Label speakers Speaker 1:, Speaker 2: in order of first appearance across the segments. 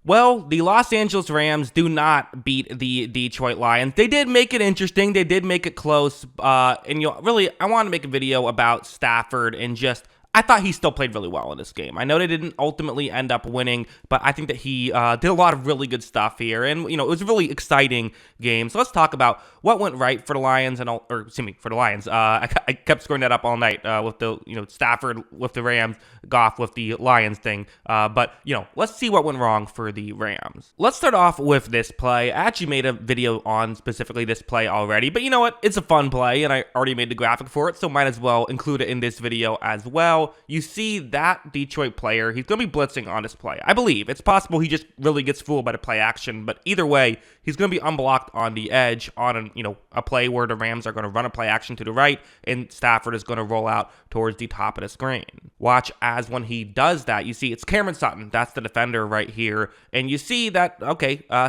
Speaker 1: Well, the Los Angeles Rams do not beat the Detroit Lions. They did make it interesting. They did make it close. And really, I want to make a video about Stafford and just I thought he still played really well in this game. I know they didn't ultimately end up winning, but I think that he did a lot of really good stuff here. And, it was a really exciting game. So let's talk about what went right for the Lions, for the Lions. I kept screwing that up all night with the, Stafford with the Rams, Goff with the Lions thing. But let's see what went wrong for the Rams. Let's start off with this play. I actually made a video on specifically this play already, but you know what? It's a fun play, and I already made the graphic for it, so might as well include it in this video as well. You see that Detroit player, he's going to be blitzing on this play. I believe it's possible he just really gets fooled by the play action, but either way, he's going to be unblocked on the edge on a play where the Rams are going to run a play action to the right, and Stafford is going to roll out towards the top of the screen. Watch as when he does that, you see it's Cameron Sutton. That's the defender right here, and you see that,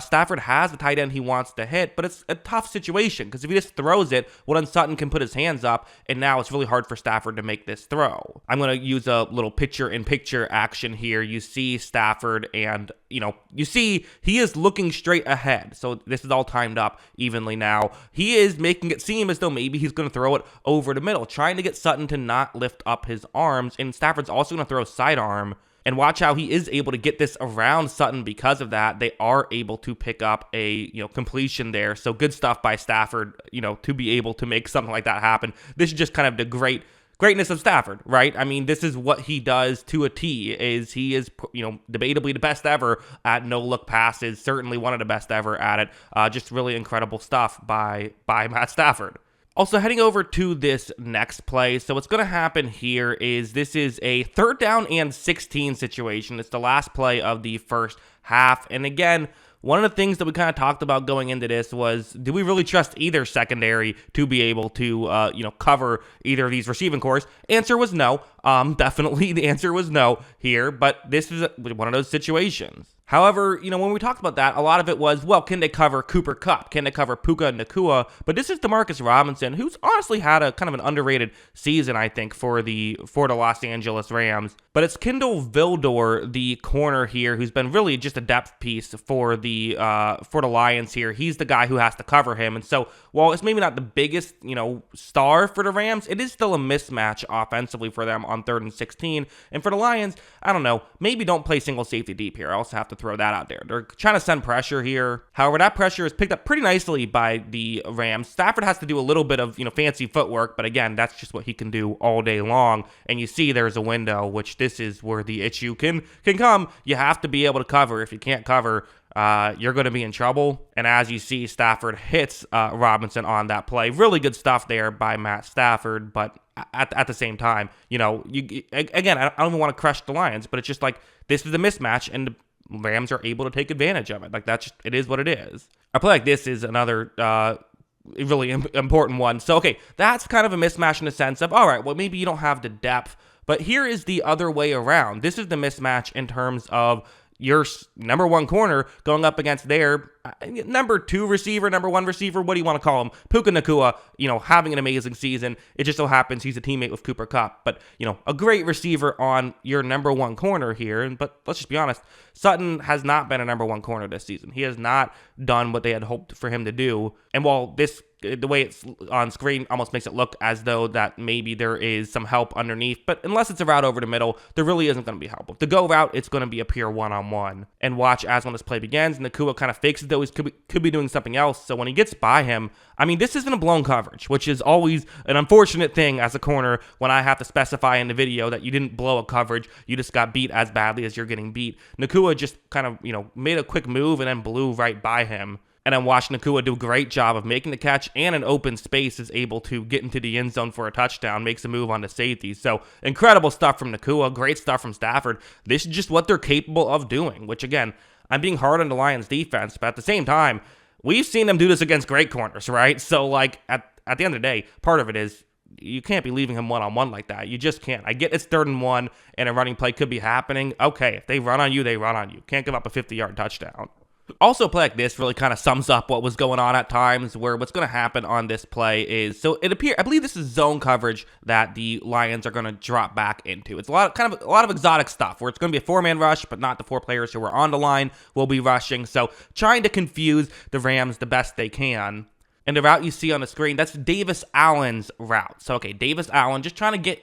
Speaker 1: Stafford has the tight end he wants to hit, but it's a tough situation because if he just throws it, well, then Sutton can put his hands up, and now it's really hard for Stafford to make this throw. I'm going to use a little picture-in-picture action here. You see Stafford and, you see he is looking straight ahead. So this is all timed up evenly now. He is making it seem as though maybe he's going to throw it over the middle, trying to get Sutton to not lift up his arms. And Stafford's also going to throw a sidearm. And watch how he is able to get this around Sutton because of that. They are able to pick up a completion there. So good stuff by Stafford, to be able to make something like that happen. This is just kind of the greatness of Stafford, right? I mean, this is what he does to a T. He is debatably the best ever at no-look passes, certainly one of the best ever at it. Just really incredible stuff by Matt Stafford. Also, heading over to this next play, so what's going to happen here is this is a 3rd down and 16 situation. It's the last play of the first half, and again, one of the things that we kind of talked about going into this was, do we really trust either secondary to be able to, cover either of these receiving cores? Answer was no. Definitely the answer was no here, but this is one of those situations. However, when we talked about that, a lot of it was, well, can they cover Cooper Kupp? Can they cover Puka Nacua? But this is Demarcus Robinson, who's honestly had a kind of an underrated season, I think, for the Los Angeles Rams. But it's Kindle Vildor, the corner here, who's been really just a depth piece for the Lions here. He's the guy who has to cover him. And so, while it's maybe not the biggest, star for the Rams, it is still a mismatch offensively for them on 3rd and 16. And for the Lions, I don't know, maybe don't play single safety deep here. I also have to throw that out there. They're trying to send pressure here. However, that pressure is picked up pretty nicely by the Rams. Stafford has to do a little bit of, fancy footwork, but again, that's just what he can do all day long. And you see there's a window, which this is where the issue can come. You have to be able to cover. If you can't cover, you're going to be in trouble. And as you see, Stafford hits Robinson on that play. Really good stuff there by Matt Stafford, but at the same time, I don't even want to crush the Lions, but it's just like, this is a mismatch, and the Rams are able to take advantage of it. Like, it is what it is. A play like this is another really important one. So, okay, that's kind of a mismatch in the sense of, all right, well, maybe you don't have the depth, but here is the other way around. This is the mismatch in terms of your number one corner going up against their number 2 receiver, number 1 receiver, what do you want to call him? Puka Nacua, having an amazing season. It just so happens he's a teammate with Cooper Kupp, but, a great receiver on your number 1 corner here. But let's just be honest, Sutton has not been a number 1 corner this season. He has not done what they had hoped for him to do. And while the way it's on screen almost makes it look as though that maybe there is some help underneath, but unless it's a route over the middle, there really isn't going to be help. If the go route, it's going to be a pure one-on-one. And watch as when this play begins, Nacua kind of fakes it though he could be doing something else. So when he gets by him, I mean, this isn't a blown coverage, which is always an unfortunate thing as a corner when I have to specify in the video that you didn't blow a coverage, you just got beat as badly as you're getting beat. Nacua just kind of, made a quick move and then blew right by him. And I'm watching Nacua do a great job of making the catch, and in open space is able to get into the end zone for a touchdown, makes a move on the safety. So incredible stuff from Nacua, great stuff from Stafford. This is just what they're capable of doing, which again, I'm being hard on the Lions defense, but at the same time, we've seen them do this against great corners, right? So like at the end of the day, part of it is you can't be leaving him one-on-one like that. You just can't. I get it's 3rd and 1 and a running play could be happening. Okay, if they run on you, they run on you. Can't give up a 50-yard touchdown. Also, a play like this really kind of sums up what was going on at times, where what's going to happen on this play is, so it appears, I believe this is zone coverage that the Lions are going to drop back into. It's a lot of exotic stuff where it's going to be a 4-man rush, but not the 4 players who are on the line will be rushing. So trying to confuse the Rams the best they can. And the route you see on the screen, that's Davis Allen's route. So, okay, Davis Allen just trying to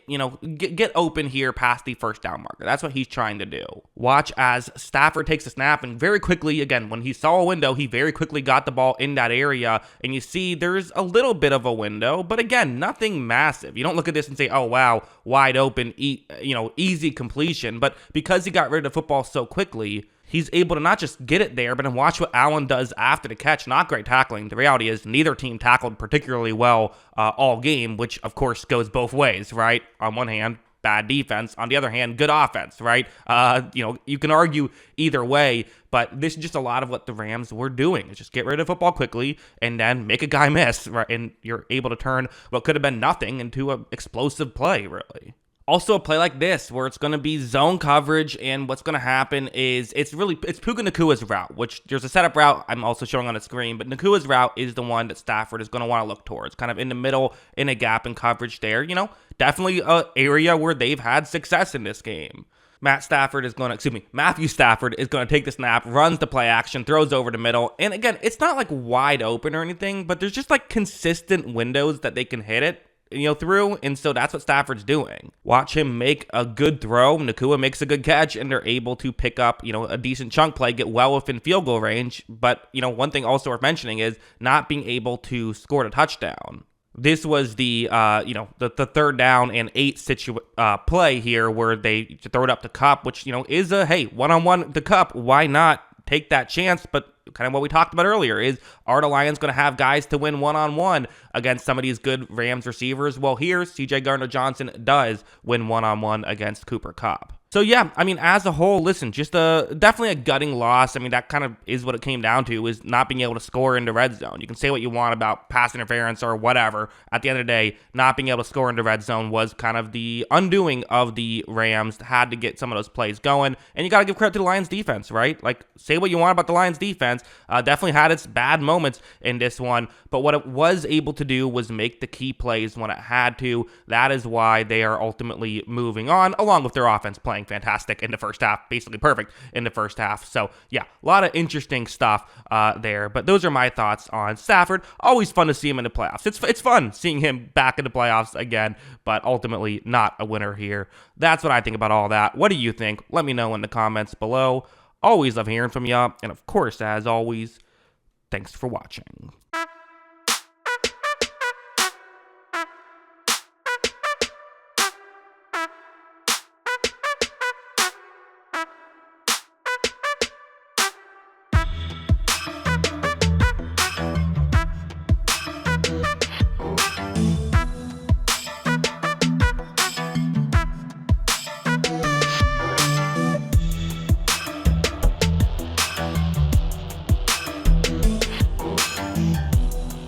Speaker 1: get open here past the first down marker. That's what he's trying to do. Watch as Stafford takes a snap, and very quickly, again, when he saw a window, he very quickly got the ball in that area. And you see there's a little bit of a window, but again, nothing massive. You don't look at this and say, oh, wow, wide open, easy completion. But because he got rid of the football so quickly, he's able to not just get it there, but then watch what Allen does after the catch. Not great tackling. The reality is neither team tackled particularly well all game, which, of course, goes both ways, right? On one hand, bad defense. On the other hand, good offense, right? You can argue either way, but this is just a lot of what the Rams were doing. Is just get rid of football quickly and then make a guy miss, right? And you're able to turn what could have been nothing into an explosive play, really. Also, a play like this where it's going to be zone coverage, and what's going to happen is it's Puka Nacua's route, which there's a setup route I'm also showing on the screen, but Nacua's route is the one that Stafford is going to want to look towards, kind of in the middle, in a gap in coverage there. Definitely an area where they've had success in this game. Matthew Stafford is going to take the snap, runs the play action, throws over the middle. And again, it's not like wide open or anything, but there's just like consistent windows that they can hit it through, and so that's what Stafford's doing. Watch him make a good throw. Nacua makes a good catch, and they're able to pick up, a decent chunk play, get well within field goal range. But, one thing also worth mentioning is not being able to score the touchdown. This was the 3rd down and 8 play here where they throw it up to Kupp, which, is a, hey, one-on-one to Kupp. Why not take that chance? But kind of what we talked about earlier is, are the Lions going to have guys to win one-on-one against some of these good Rams receivers? Well, here, C.J. Gardner-Johnson does win one-on-one against Cooper Kupp. So, yeah, as a whole, listen, just definitely a gutting loss. That kind of is what it came down to, is not being able to score in the red zone. You can say what you want about pass interference or whatever. At the end of the day, not being able to score in the red zone was kind of the undoing of the Rams. Had to get some of those plays going. And you got to give credit to the Lions defense, right? Like, say what you want about the Lions defense. Definitely had its bad moments in this one. But what it was able to do was make the key plays when it had to. That is why they are ultimately moving on, along with their offense playing fantastic in the first half, basically perfect in the first half. So yeah, a lot of interesting stuff there. But those are my thoughts on Stafford. Always fun to see him in the playoffs. It's fun seeing him back in the playoffs again, but ultimately not a winner here. That's what I think about all that. What do you think? Let me know in the comments below. Always love hearing from you. And of course, as always, thanks for watching.